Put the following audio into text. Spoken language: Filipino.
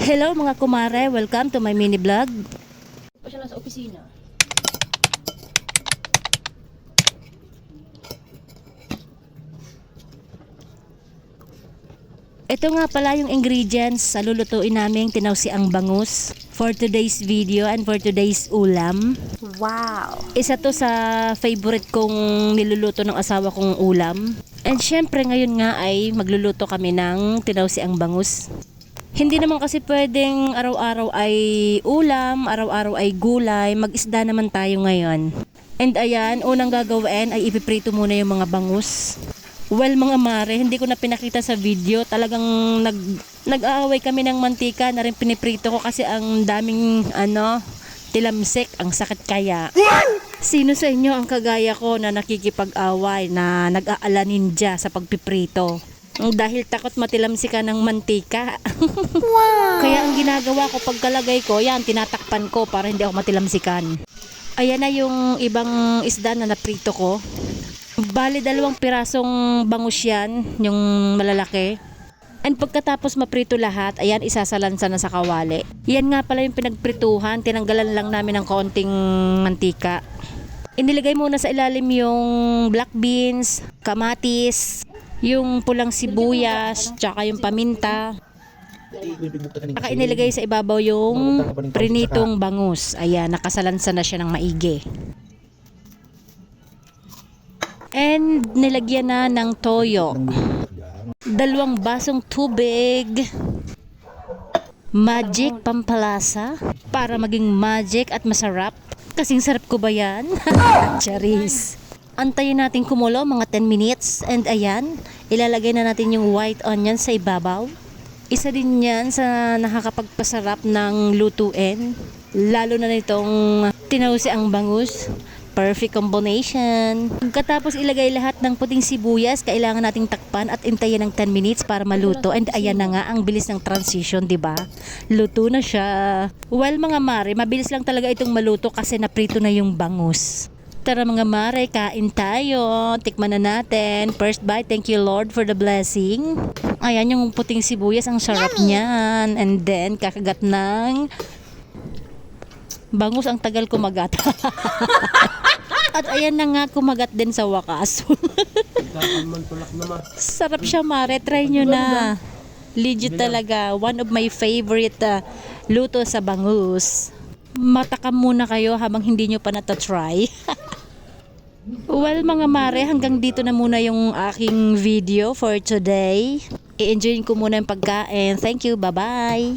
Hello mga kumare, welcome to my mini vlog. Pa siya lang sa opisina. Ito nga pala yung ingredients sa lulutuin naming tinawsiang bangus for today's video and for today's ulam. Wow! Isa to sa favorite kong niluluto ng asawa kong ulam. And syempre ngayon nga ay magluluto kami ng tinawsiang bangus. Hindi naman kasi pwedeng araw-araw ay ulam, araw-araw ay gulay, mag-isda naman tayo ngayon. And ayan, unang gagawin ay ipiprito muna yung mga bangus. Well mga mare, hindi ko na pinakita sa video, talagang nag-aaway kami ng mantika na rin piniprito ko kasi ang daming tilamsik, ang sakit kaya. Sino sa inyo ang kagaya ko na nakikipag-away, na nag-aala ninja sa pagpiprito? Dahil takot matilamsikan ng mantika. Wow! Kaya ang ginagawa ko pagkalagay ko, yan, tinatakpan ko para hindi ako matilamsikan. Ayan na yung ibang isda na naprito ko. Bali 2 pirasong bangus yan, yung malalaki. And pagkatapos maprito lahat, ayan, isasalansa na sa kawali. Yan nga pala yung pinagprituhan, tinanggalan lang namin ng kaunting mantika. Inilagay muna sa ilalim yung black beans, kamatis, yung pulang sibuyas, tsaka yung paminta. Saka inilagay sa ibabaw yung prinitong bangus. Ayan, nakasalansa na siya ng maigi. And nilagyan na ng toyo. 2 basong tubig. Magic pampalasa para maging magic at masarap. Kasing sarap ko ba yan? Charis. Antayin natin kumulo mga 10 minutes. And ayan, ilalagay na natin yung white onion sa ibabaw. Isa din yan sa nakakapagpasarap ng lutuin. Lalo na nitong tinawsiang bangus. Perfect combination. Pagkatapos ilagay lahat ng puting sibuyas, kailangan nating takpan at intayin ng 10 minutes para maluto. And ayan na nga, ang bilis ng transition, 'di ba? Luto na siya. Well mga mare, mabilis lang talaga itong maluto kasi naprito na yung bangus. Tara mga mare, kain tayo. Tikman na natin. First bite, thank you Lord for the blessing. Ayan yung puting sibuyas, ang sarap niyan. And then kakagat ng bangus, ang tagal kumagat. At ayan na nga, kumagat din sa wakas. Sarap siya mare, try nyo na. Legit talaga, one of my favorite luto sa bangus. Matakam muna kayo habang hindi nyo pa natatry. Well mga mare, hanggang dito na muna yung aking video for today. I-enjoyin ko muna yung pagkain. Thank you, bye bye.